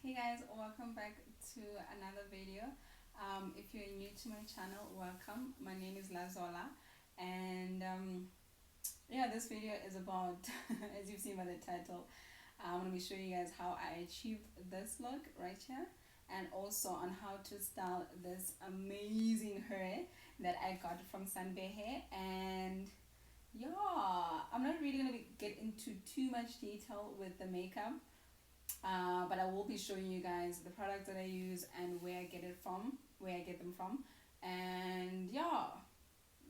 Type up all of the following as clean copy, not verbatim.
Hey guys, welcome back to another video. If you're new to my channel, welcome. My name is Lazola, and yeah, this video is about as you've seen by the title, I'm going to be showing you guys how I achieved this look right here, and also on how to style this amazing hair that I got from SunberHair. And yeah, I'm not really going to get into too much detail with the makeup, but I will be showing you guys the products that I use and where I get them from, and yeah,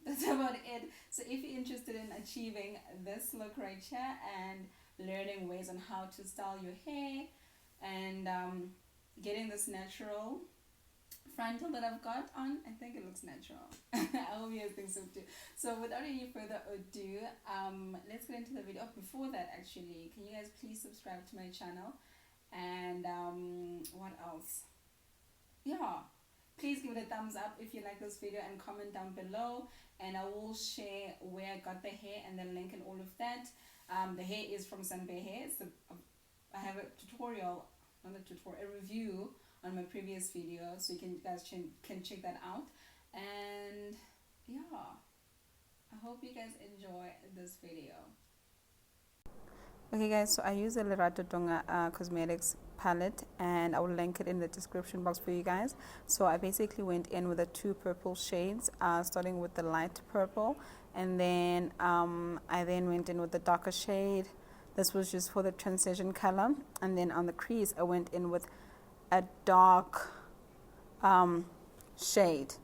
that's about it. So if you're interested in achieving this look right here and learning ways on how to style your hair and getting this natural frontal that I've got on, I think it looks natural. I hope you guys think so too. So without any further ado, let's get into the video. Before that, actually, can you guys please subscribe to my channel? And what else? Yeah, please give it a thumbs up if you like this video and comment down below, and I will share where I got the hair and the link and all of that. The hair is from SunberHair. So I have a tutorial, not a tutorial, a review on my previous video, so you guys can check that out. And yeah, I hope you guys enjoy this video. Okay guys, so I use the LDCosmetics palette, and I will link it in the description box for you guys. So I basically went in with the two purple shades, starting with the light purple, and then I then went in with the darker shade. This was just for the transition color, and then on the crease I went in with a dark shade,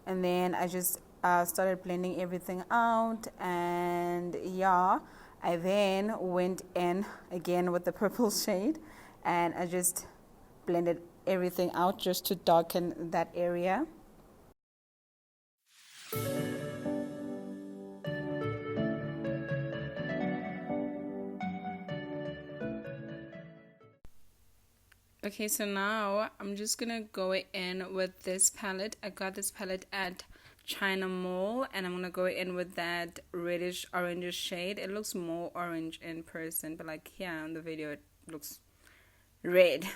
and then I just started blending everything out. And yeah, I then went in again with the purple shade, and I just blended everything out just to darken that area. Okay, so now I'm just gonna go in with this palette. I got this palette at China Mall, and I'm gonna go in with that reddish orange shade. It looks more orange in person, but like here on the video it looks red.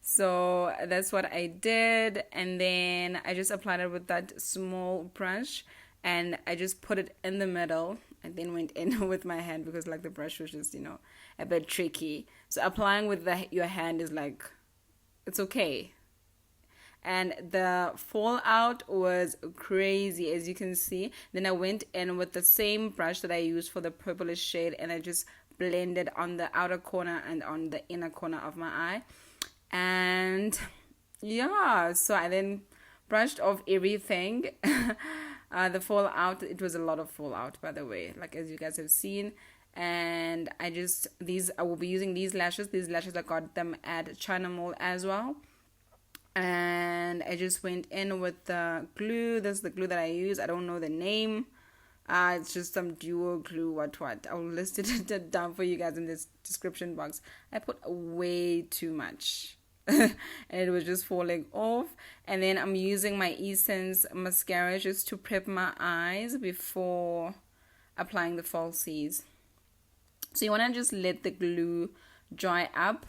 So that's what I did, and then I just applied it with that small brush, and I just put it in the middle, and then went in with my hand because like the brush was just, a bit tricky. So applying with your hand is like, it's okay. And the fallout was crazy, as you can see. Then I went in with the same brush that I used for the purplish shade, and I just blended on the outer corner and on the inner corner of my eye. And yeah, so I then brushed off everything. The fallout, it was a lot of fallout, by the way, like as you guys have seen. And I will be using these lashes. I got them at China Mall as well. And I just went in with the glue. This is the glue that I use. I don't know the name. It's just some duo glue, what. I will list it down for you guys in this description box. I put way too much. And it was just falling off. And then I'm using my Essence mascara just to prep my eyes before applying the falsies. So you want to just let the glue dry up,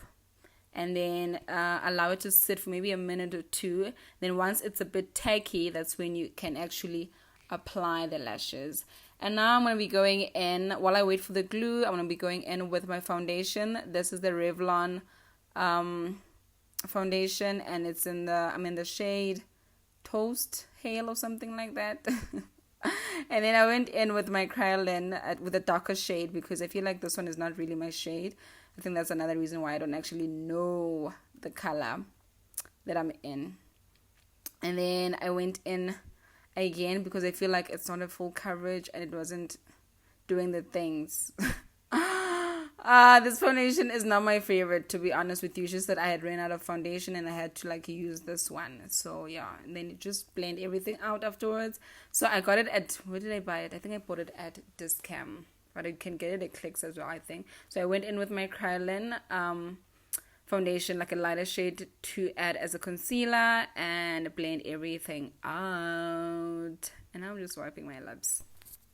and then allow it to sit for maybe a minute or two. Then once it's a bit tacky, that's when you can actually apply the lashes. And now I'm going to be going in, while I wait for the glue, I'm going to be going in with my foundation. This is the Revlon foundation, and it's in the shade Toast, Hale or something like that. And then I went in with my Kryolan with a darker shade, because I feel like this one is not really my shade. I think that's another reason why I don't actually know the color that I'm in. And then I went in again because I feel like it's not a full coverage and it wasn't doing the things. This foundation is not my favorite, to be honest with you. It's just that I had ran out of foundation and I had to use this one. So yeah, and then it just blend everything out afterwards. So I got it at, where did I buy it? I think I bought it at Discam, but I can get it at Clicks as well, I think. So I went in with my Kryolan foundation, like a lighter shade, to add as a concealer and blend everything out. And I'm just wiping my lips.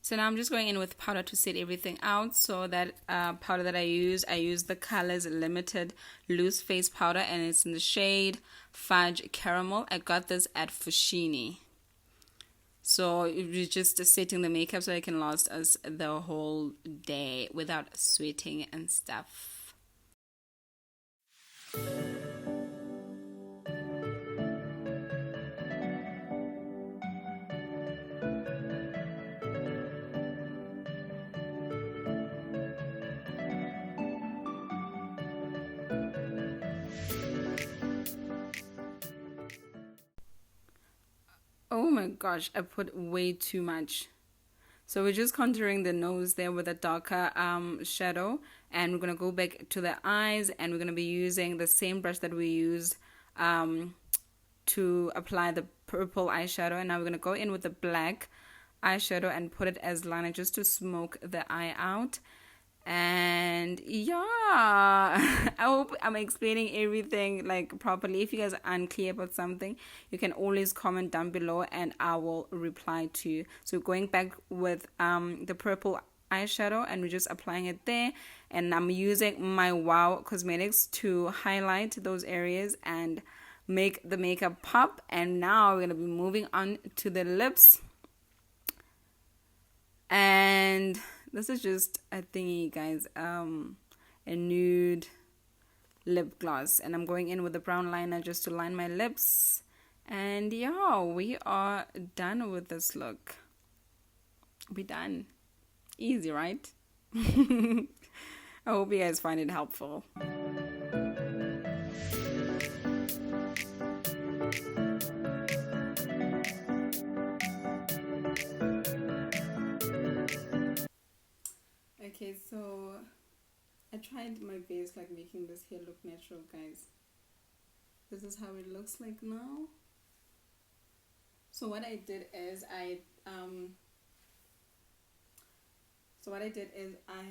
So now I'm just going in with powder to set everything out. So that powder that I use the Colors Limited Loose Face Powder, and it's in the shade Fudge Caramel. I got this at Fushini. So you're just setting the makeup so it can last us the whole day without sweating and stuff. Oh my gosh, I put way too much. So we're just contouring the nose there with a darker shadow, and we're gonna go back to the eyes, and we're gonna be using the same brush that we used to apply the purple eyeshadow. And now we're gonna go in with the black eyeshadow and put it as liner just to smoke the eye out. And yeah, I hope I'm explaining everything like properly. If you guys are unclear about something, you can always comment down below and I will reply to you. So going back with the purple eyeshadow, and we're just applying it there, and I'm using my Wow Cosmetics to highlight those areas and make the makeup pop. And now we're gonna be moving on to the lips, and this is just a thingy, guys, a nude lip gloss, and I'm going in with the brown liner just to line my lips. And yeah, we are done with this look. We're done. Easy, right? I hope you guys find it helpful. Okay, so I tried my best like making this hair look natural, guys. This is how it looks like now. So what I did is I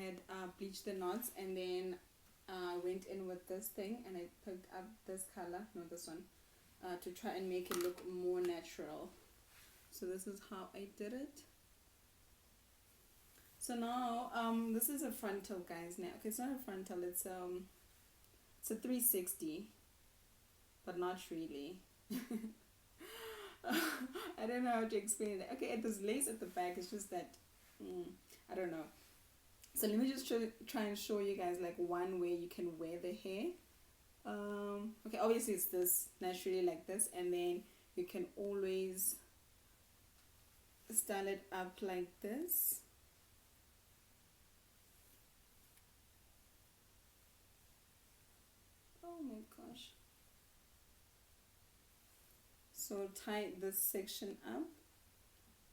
had bleached the knots, and then I went in with this thing and I picked up this color, not this one, to try and make it look more natural. So this is how I did it. So now this is a frontal, guys. Now, okay, it's not a frontal, it's a 360, but not really. I don't know how to explain it. Okay, there's lace at the back. It's just that I don't know. So let me just try and show you guys like one way you can wear the hair. Okay, obviously it's this naturally like this, and then you can always style it up like this. Oh my gosh. So tie this section up.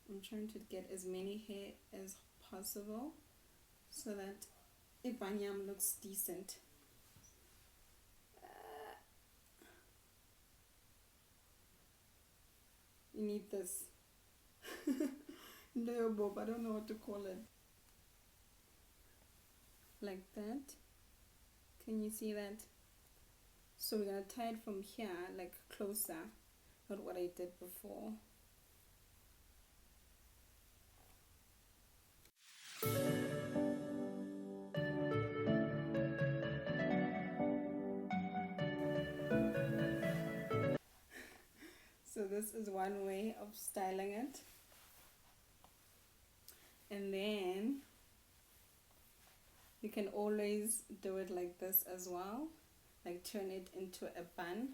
I'm trying to get as many hair as possible so that Ibanyam looks decent. You need this. No, Bob, I don't know what to call it. Like that. Can you see that? So we're gonna tie it from here, like closer, not what I did before. So this is one way of styling it. And then you can always do it like this as well, like turn it into a bun.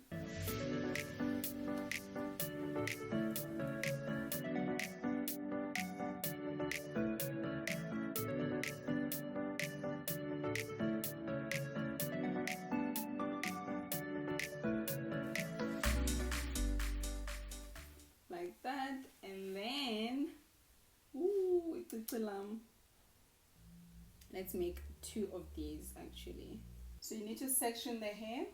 Like that, and then let's make 2 of these actually. So you need to section the hair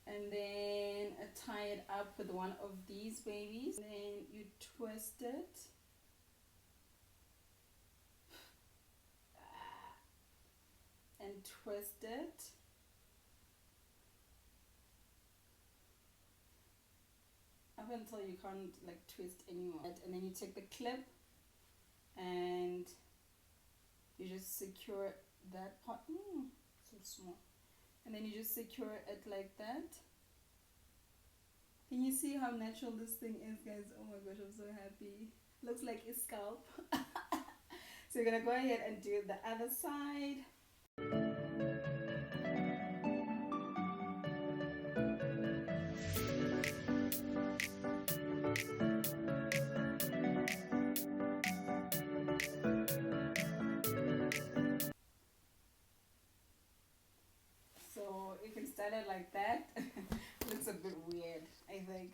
and then tie it up with one of these babies, and then you twist it and twist it. I until you can't like twist anymore. And then you take the clip and you just secure that part. So small. And then you just secure it like that. Can you see how natural this thing is, guys? Oh my gosh, I'm so happy. Looks like a scalp. So we're gonna go ahead and do the other side. So you can start it like that. Looks a bit weird, I think.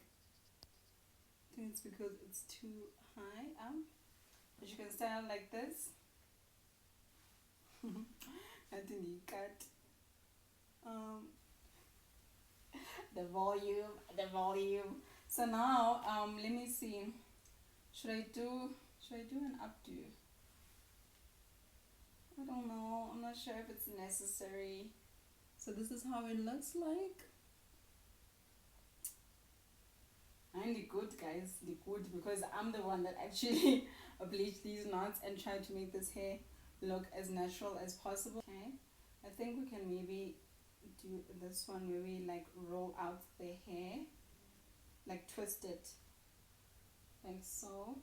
I think it's because it's too high up. But you can start it like this. I think you cut the volume. So now let me see. Should I do an updo? I don't know. I'm not sure if it's necessary. So this is how it looks like. And the good, guys, the good, because I'm the one that actually bleached these knots and tried to make this hair look as natural as possible. Okay, I think we can maybe do this one, maybe like roll out the hair, like twist it like so.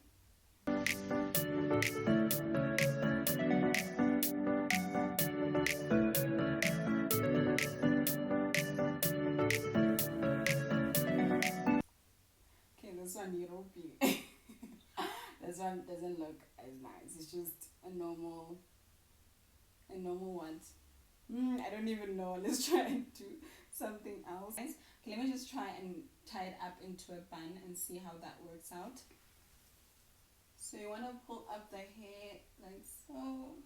This one European. This one doesn't look as nice. It's just a normal one. I don't even know. Let's try and do something else. Okay, let me just try and tie it up into a bun and see how that works out. So you want to pull up the hair like so.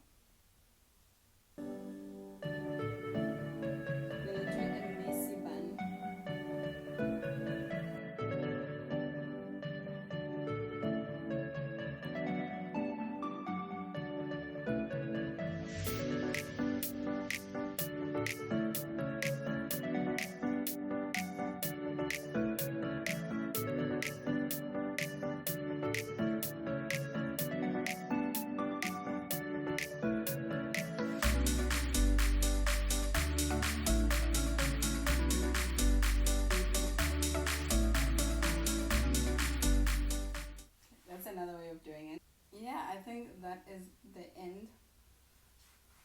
Another way of doing it. Yeah, I think that is the end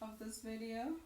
of this video.